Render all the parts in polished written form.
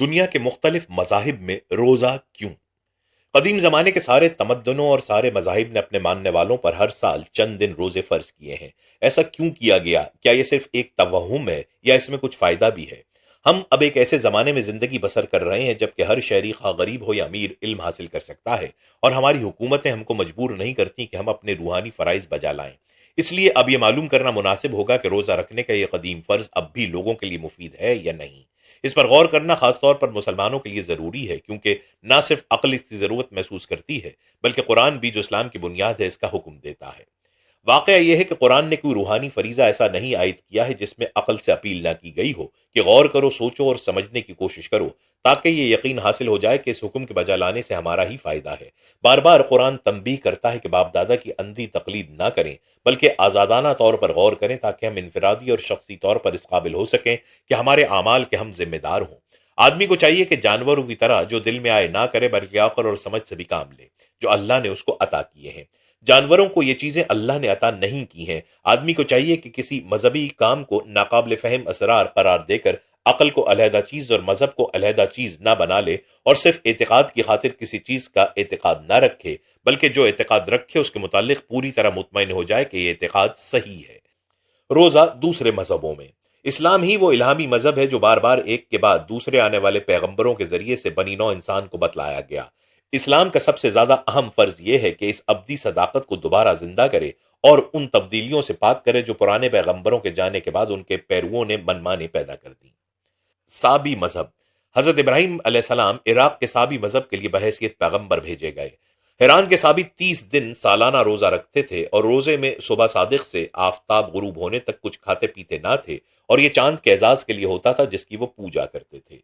دنیا کے مختلف مذاہب میں روزہ کیوں؟ قدیم زمانے کے سارے تمدنوں اور سارے مذاہب نے اپنے ماننے والوں پر ہر سال چند دن روزے فرض کیے ہیں۔ ایسا کیوں کیا گیا؟ کیا یہ صرف ایک توہم ہے یا اس میں کچھ فائدہ بھی ہے؟ ہم اب ایک ایسے زمانے میں زندگی بسر کر رہے ہیں جبکہ ہر شہری خواہ غریب ہو یا امیر علم حاصل کر سکتا ہے، اور ہماری حکومتیں ہم کو مجبور نہیں کرتی کہ ہم اپنے روحانی فرائض بجا لائیں۔ اس لیے اب یہ معلوم کرنا مناسب ہوگا کہ روزہ رکھنے کا یہ قدیم فرض اب بھی لوگوں کے لیے مفید ہے یا نہیں۔ اس پر غور کرنا خاص طور پر مسلمانوں کے لیے ضروری ہے، کیونکہ نہ صرف عقل اس کی ضرورت محسوس کرتی ہے بلکہ قرآن بھی جو اسلام کی بنیاد ہے اس کا حکم دیتا ہے۔ واقعہ یہ ہے کہ قرآن نے کوئی روحانی فریضہ ایسا نہیں عائد کیا ہے جس میں عقل سے اپیل نہ کی گئی ہو کہ غور کرو، سوچو اور سمجھنے کی کوشش کرو، تاکہ یہ یقین حاصل ہو جائے کہ اس حکم کے بجا لانے سے ہمارا ہی فائدہ ہے۔ بار بار قرآن تنبیہ کرتا ہے کہ باپ دادا کی اندھی تقلید نہ کریں بلکہ آزادانہ طور پر غور کریں، تاکہ ہم انفرادی اور شخصی طور پر اس قابل ہو سکیں کہ ہمارے اعمال کے ہم ذمہ دار ہوں۔ آدمی کو چاہیے کہ جانوروں کی طرح جو دل میں آئے نہ کرے بلکہ عقل اور سمجھ سے بھی کام لے جو اللہ نے اس کو عطا کیے ہیں۔ جانوروں کو یہ چیزیں اللہ نے عطا نہیں کی ہیں۔ آدمی کو چاہیے کہ کسی مذہبی کام کو ناقابل فہم اسرار قرار دے کر عقل کو علیحدہ چیز اور مذہب کو علیحدہ چیز نہ بنا لے، اور صرف اعتقاد کی خاطر کسی چیز کا اعتقاد نہ رکھے بلکہ جو اعتقاد رکھے اس کے متعلق پوری طرح مطمئن ہو جائے کہ یہ اعتقاد صحیح ہے۔ روزہ دوسرے مذہبوں میں۔ اسلام ہی وہ الہامی مذہب ہے جو بار بار ایک کے بعد دوسرے آنے والے پیغمبروں کے ذریعے سے بنی نوع انسان کو بتلایا گیا۔ اسلام کا سب سے زیادہ اہم فرض یہ ہے کہ اس ابدی صداقت کو دوبارہ زندہ کرے اور ان تبدیلیوں سے پاک کرے جو پرانے پیغمبروں کے جانے کے بعد ان کے پیرووں نے منمانے پیدا کر دی۔ سابی مذہب۔ حضرت ابراہیم علیہ السلام عراق کے سابی مذہب کے لیے بحیثیت پیغمبر بھیجے گئے۔ حیران کے سابی 30 دن سالانہ روزہ رکھتے تھے، اور روزے میں صبح صادق سے آفتاب غروب ہونے تک کچھ کھاتے پیتے نہ تھے، اور یہ چاند کے اعزاز کے لیے ہوتا تھا جس کی وہ پوجا کرتے تھے۔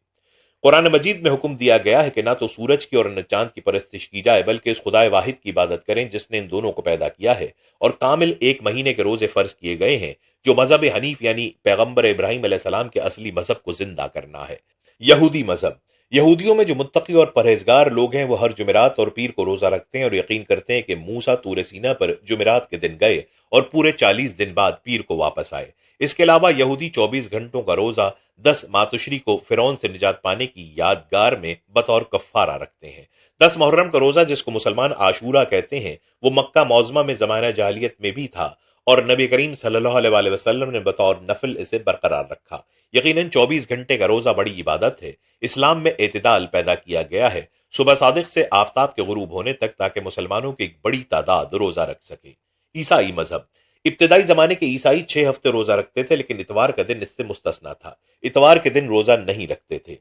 قرآن مجید میں حکم دیا گیا ہے کہ نہ تو سورج کی اور نہ چاند کی پرستش کی جائے بلکہ اس خدائے واحد کی عبادت کریں جس نے ان دونوں کو پیدا کیا ہے، اور کامل ایک مہینے کے روزے فرض کیے گئے ہیں جو مذہب حنیف یعنی پیغمبر ابراہیم علیہ السلام کے اصلی مذہب کو زندہ کرنا ہے۔ یہودی مذہب۔ یہودیوں میں جو متقی اور پرہیزگار لوگ ہیں وہ ہر جمعرات اور پیر کو روزہ رکھتے ہیں اور یقین کرتے ہیں کہ موسیٰ طور سینا پر جمعرات کے دن گئے اور پورے 40 دن بعد پیر کو واپس آئے۔ اس کے علاوہ یہودی 24 گھنٹوں کا روزہ 10 ماتشری کو فرعون سے نجات پانے کی یادگار میں بطور کفارہ رکھتے ہیں۔ 10 محرم کا روزہ جس کو مسلمان عاشورہ کہتے ہیں وہ مکہ معظمہ میں زمانہ جاہلیت میں بھی تھا، اور نبی کریم صلی اللہ علیہ وآلہ وسلم نے بطور نفل اسے برقرار رکھا۔ یقیناً 24 گھنٹے کا روزہ بڑی عبادت ہے۔ اسلام میں اعتدال پیدا کیا گیا ہے صبح صادق سے آفتاب کے غروب ہونے تک، تاکہ مسلمانوں کی ایک بڑی تعداد روزہ رکھ سکے۔ عیسائی مذہب۔ ابتدائی زمانے کے عیسائی 6 ہفتے روزہ رکھتے تھے، لیکن اتوار کا دن اس سے مستثنا تھا۔ اتوار کے دن روزہ نہیں رکھتے تھے۔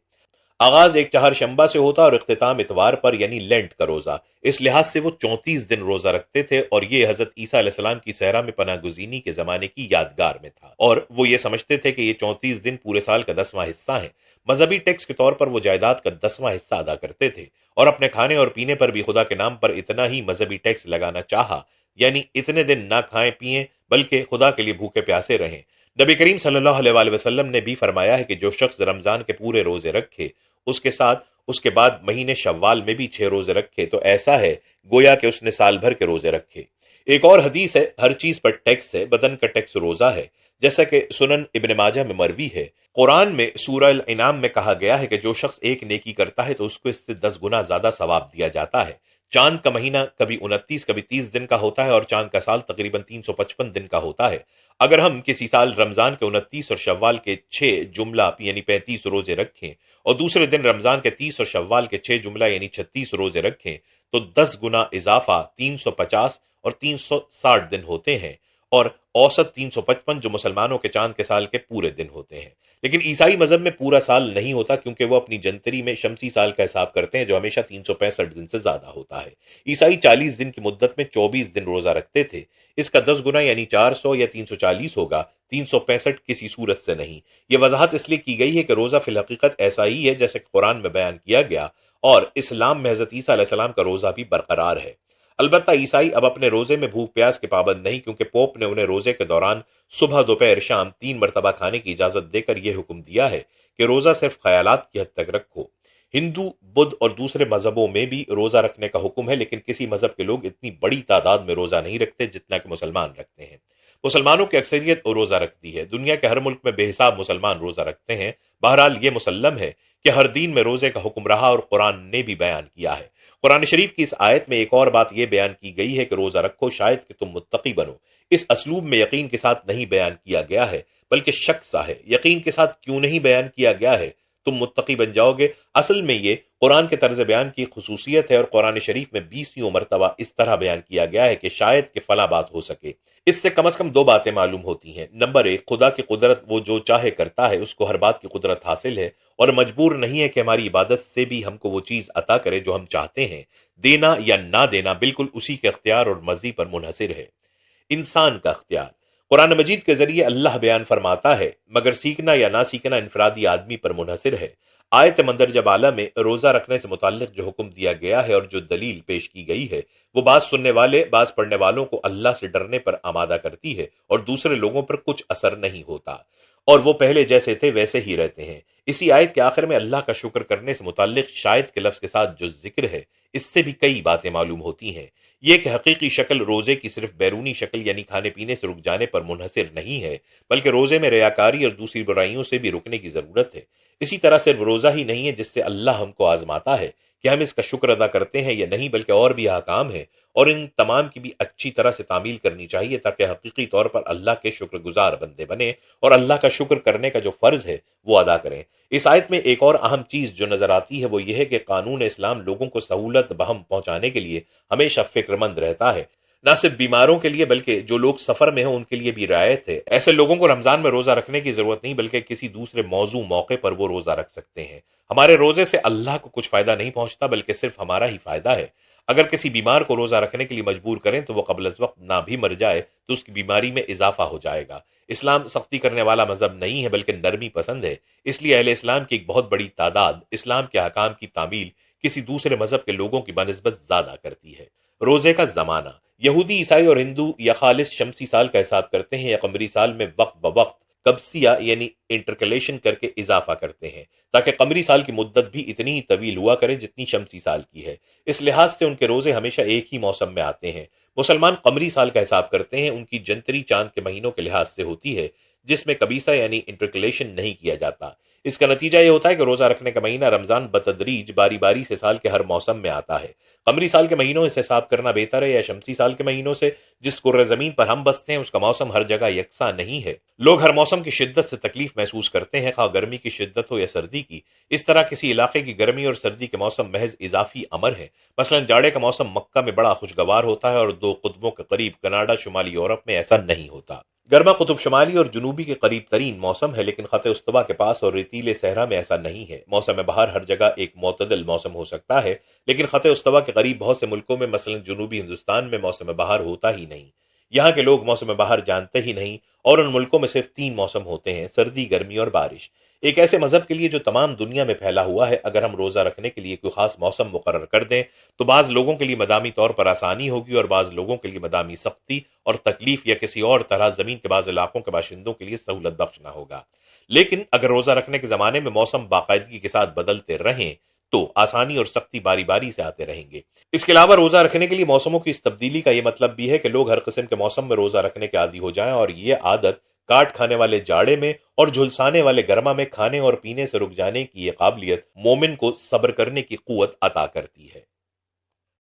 آغاز ایک چہارشنبہ سے ہوتا اور اختتام اتوار پر یعنی لینٹ کا روزہ۔ اس لحاظ سے وہ 34 دن روزہ رکھتے تھے، اور یہ حضرت عیسیٰ علیہ السلام کی صحرا میں پناہ گزینی کے زمانے کی یادگار میں تھا، اور وہ یہ سمجھتے تھے کہ یہ 34 دن پورے سال کا 10واں حصہ ہیں۔ مذہبی ٹیکس کے طور پر وہ جائیداد کا 10واں حصہ ادا کرتے تھے، اور اپنے کھانے اور پینے پر بھی خدا کے نام پر اتنا ہی مذہبی ٹیکس لگانا چاہا، یعنی اتنے دن نہ کھائیں پیئیں بلکہ خدا کے لیے بھوکے پیاسے رہیں۔ نبی کریم صلی اللہ علیہ وآلہ وسلم نے بھی فرمایا ہے کہ جو شخص رمضان کے پورے روزے رکھے اس کے ساتھ اس کے بعد مہینے شوال میں بھی 6 روزے رکھے تو ایسا ہے گویا کہ اس نے سال بھر کے روزے رکھے۔ ایک اور حدیث ہے، ہر چیز پر ٹیکس ہے، بدن کا ٹیکس روزہ ہے، جیسا کہ سنن ابن ماجہ میں مروی ہے۔ قرآن میں سورہ الانعام میں کہا گیا ہے کہ جو شخص ایک نیکی کرتا ہے تو اس کو اس سے 10 گنا زیادہ ثواب دیا جاتا ہے۔ چاند کا مہینہ کبھی 29 کبھی 30 دن کا ہوتا ہے، اور چاند کا سال تقریباً 355 دن کا ہوتا ہے۔ اگر ہم کسی سال رمضان کے 29 اور شوال کے 6 جملہ یعنی 35 روزے رکھیں، اور دوسرے دن رمضان کے 30 اور شوال کے 6 جملہ یعنی 36 روزے رکھیں، تو 10 گنا اضافہ 350 اور 360 دن ہوتے ہیں، اور اوسط 355 جو مسلمانوں کے چاند کے سال کے پورے دن ہوتے ہیں۔ لیکن عیسائی مذہب میں پورا سال نہیں ہوتا، کیونکہ وہ اپنی جنتری میں شمسی سال کا حساب کرتے ہیں جو ہمیشہ 365 دن سے زیادہ ہوتا ہے۔ عیسائی 40 دن کی مدت میں 24 دن روزہ رکھتے تھے۔ اس کا 10 گنا یعنی 400 یا 340 ہوگا، 365 کسی صورت سے نہیں۔ یہ وضاحت اس لیے کی گئی ہے کہ روزہ فی الحقیقت ایسا ہی ہے جیسے کہ قرآن میں بیان کیا گیا، اور اسلام میں حضرت عیسیٰ علیہ السلام کا روزہ بھی برقرار ہے۔ البتہ عیسائی اب اپنے روزے میں بھوک پیاس کے پابند نہیں، کیونکہ پوپ نے انہیں روزے کے دوران صبح دوپہر شام 3 مرتبہ کھانے کی اجازت دے کر یہ حکم دیا ہے کہ روزہ صرف خیالات کی حد تک رکھو۔ ہندو، بدھ اور دوسرے مذہبوں میں بھی روزہ رکھنے کا حکم ہے، لیکن کسی مذہب کے لوگ اتنی بڑی تعداد میں روزہ نہیں رکھتے جتنا کہ مسلمان رکھتے ہیں۔ مسلمانوں کی اکثریت روزہ رکھتی ہے۔ دنیا کے ہر ملک میں بے حساب مسلمان روزہ رکھتے ہیں۔ بہرحال یہ مسلم ہے کہ ہر دین میں روزے کا حکم رہا اور قرآن نے بھی بیان کیا ہے۔ قرآن شریف کی اس آیت میں ایک اور بات یہ بیان کی گئی ہے کہ روزہ رکھو شاید کہ تم متقی بنو۔ اس اسلوب میں یقین کے ساتھ نہیں بیان کیا گیا ہے بلکہ شک سا ہے۔ یقین کے ساتھ کیوں نہیں بیان کیا گیا ہے تم متقی بن جاؤ گے؟ اصل میں یہ قرآن کے طرز بیان کی خصوصیت ہے اور قرآن شریف میں 20 مرتبہ اس طرح بیان کیا گیا ہے کہ شاید کہ فلاں بات ہو سکے۔ اس سے کم از کم دو باتیں معلوم ہوتی ہیں۔ نمبر ایک، خدا کی قدرت، وہ جو چاہے کرتا ہے، اس کو ہر بات کی قدرت حاصل ہے اور مجبور نہیں ہے کہ ہماری عبادت سے بھی ہم کو وہ چیز عطا کرے جو ہم چاہتے ہیں۔ دینا یا نہ دینا بالکل اسی کے اختیار اور مرضی پر منحصر ہے۔ انسان کا اختیار قرآن مجید کے ذریعے اللہ بیان فرماتا ہے، مگر سیکھنا یا نہ سیکھنا انفرادی آدمی پر منحصر ہے۔ آیت مندرجہ بالا میں روزہ رکھنے سے متعلق جو حکم دیا گیا ہے اور جو دلیل پیش کی گئی ہے وہ بعض سننے والے، بعض پڑھنے والوں کو اللہ سے ڈرنے پر آمادہ کرتی ہے اور دوسرے لوگوں پر کچھ اثر نہیں ہوتا اور وہ پہلے جیسے تھے ویسے ہی رہتے ہیں۔ اسی آیت کے آخر میں اللہ کا شکر کرنے سے متعلق شاید کے لفظ کے ساتھ جو ذکر ہے، اس سے بھی کئی باتیں معلوم ہوتی ہیں۔ یہ کہ حقیقی شکل روزے کی صرف بیرونی شکل یعنی کھانے پینے سے رک جانے پر منحصر نہیں ہے، بلکہ روزے میں ریاکاری اور دوسری برائیوں سے بھی رکنے کی ضرورت ہے۔ اسی طرح صرف روزہ ہی نہیں ہے جس سے اللہ ہم کو آزماتا ہے کہ ہم اس کا شکر ادا کرتے ہیں یا نہیں، بلکہ اور بھی احکام ہیں اور ان تمام کی بھی اچھی طرح سے تعمیل کرنی چاہیے تاکہ حقیقی طور پر اللہ کے شکر گزار بندے بنے اور اللہ کا شکر کرنے کا جو فرض ہے وہ ادا کریں۔ اس آیت میں ایک اور اہم چیز جو نظر آتی ہے وہ یہ ہے کہ قانون اسلام لوگوں کو سہولت بہم پہنچانے کے لیے ہمیشہ فکر مند رہتا ہے۔ نہ صرف بیماروں کے لیے بلکہ جو لوگ سفر میں ہیں ان کے لیے بھی رعایت ہے۔ ایسے لوگوں کو رمضان میں روزہ رکھنے کی ضرورت نہیں بلکہ کسی دوسرے موضوع موقع پر وہ روزہ رکھ سکتے ہیں۔ ہمارے روزے سے اللہ کو کچھ فائدہ نہیں پہنچتا بلکہ صرف ہمارا ہی فائدہ ہے۔ اگر کسی بیمار کو روزہ رکھنے کے لیے مجبور کریں تو وہ قبل از وقت نہ بھی مر جائے تو اس کی بیماری میں اضافہ ہو جائے گا۔ اسلام سختی کرنے والا مذہب نہیں ہے بلکہ نرمی پسند ہے، اس لیے اہل اسلام کی ایک بہت بڑی تعداد اسلام کے احکام کی تعمیل کسی دوسرے مذہب کے لوگوں کی بنسبت زیادہ کرتی ہے۔ روزے کا زمانہ یہودی، عیسائی اور ہندو یا خالص شمسی سال کا حساب کرتے ہیں یا قمری سال میں وقت بوقت قبسیہ یعنی انٹرکلیشن کر کے اضافہ کرتے ہیں تاکہ قمری سال کی مدت بھی اتنی ہی طویل ہوا کرے جتنی شمسی سال کی ہے۔ اس لحاظ سے ان کے روزے ہمیشہ ایک ہی موسم میں آتے ہیں۔ مسلمان قمری سال کا حساب کرتے ہیں، ان کی جنتری چاند کے مہینوں کے لحاظ سے ہوتی ہے جس میں کبیسہ یعنی انٹرکلیشن نہیں کیا جاتا۔ اس کا نتیجہ یہ ہوتا ہے کہ روزہ رکھنے کا مہینہ رمضان بتدریج باری باری سے سال کے ہر موسم میں آتا ہے۔ قمری سال کے مہینوں سے حساب کرنا بہتر ہے یا شمسی سال کے مہینوں سے؟ جس کرۂ زمین پر ہم بستے ہیں اس کا موسم ہر جگہ یکساں نہیں ہے۔ لوگ ہر موسم کی شدت سے تکلیف محسوس کرتے ہیں، خواہ گرمی کی شدت ہو یا سردی کی۔ اس طرح کسی علاقے کی گرمی اور سردی کے موسم محض اضافی امر ہیں۔ مثلا جاڑے کا موسم مکہ میں بڑا خوشگوار ہوتا ہے اور دو قطبوں کے قریب کینیڈا شمالی یورپ میں ایسا نہیں ہوتا۔ گرما قطب شمالی اور جنوبی کے قریب ترین موسم ہے لیکن خط استوا کے پاس اور ریتیلے صحرا میں ایسا نہیں ہے۔ موسم بہار ہر جگہ ایک معتدل موسم ہو سکتا ہے لیکن خط استوا کے قریب بہت سے ملکوں میں مثلا جنوبی ہندوستان میں موسم بہار ہوتا ہی نہیں۔ یہاں کے لوگ موسم بہار جانتے ہی نہیں اور ان ملکوں میں صرف 3 موسم ہوتے ہیں، سردی، گرمی اور بارش۔ ایک ایسے مذہب کے لیے جو تمام دنیا میں پھیلا ہوا ہے، اگر ہم روزہ رکھنے کے لیے کوئی خاص موسم مقرر کر دیں تو بعض لوگوں کے لیے مدامی طور پر آسانی ہوگی اور بعض لوگوں کے لیے مدامی سختی اور تکلیف یا کسی اور طرح زمین کے بعض علاقوں کے باشندوں کے لیے سہولت بخش نہ ہوگا۔ لیکن اگر روزہ رکھنے کے زمانے میں موسم باقاعدگی کے ساتھ بدلتے رہیں تو آسانی اور سختی باری باری سے آتے رہیں گے۔ اس کے علاوہ روزہ رکھنے کے لیے موسموں کی اس تبدیلی کا یہ مطلب بھی ہے کہ لوگ ہر قسم کے موسم میں روزہ رکھنے کے عادی ہو جائیں اور یہ عادت کاٹ کھانے والے جاڑے میں اور جھلسانے والے گرما میں کھانے اور پینے سے رک جانے کی یہ قابلیت مومن کو صبر کرنے کی قوت عطا کرتی ہے۔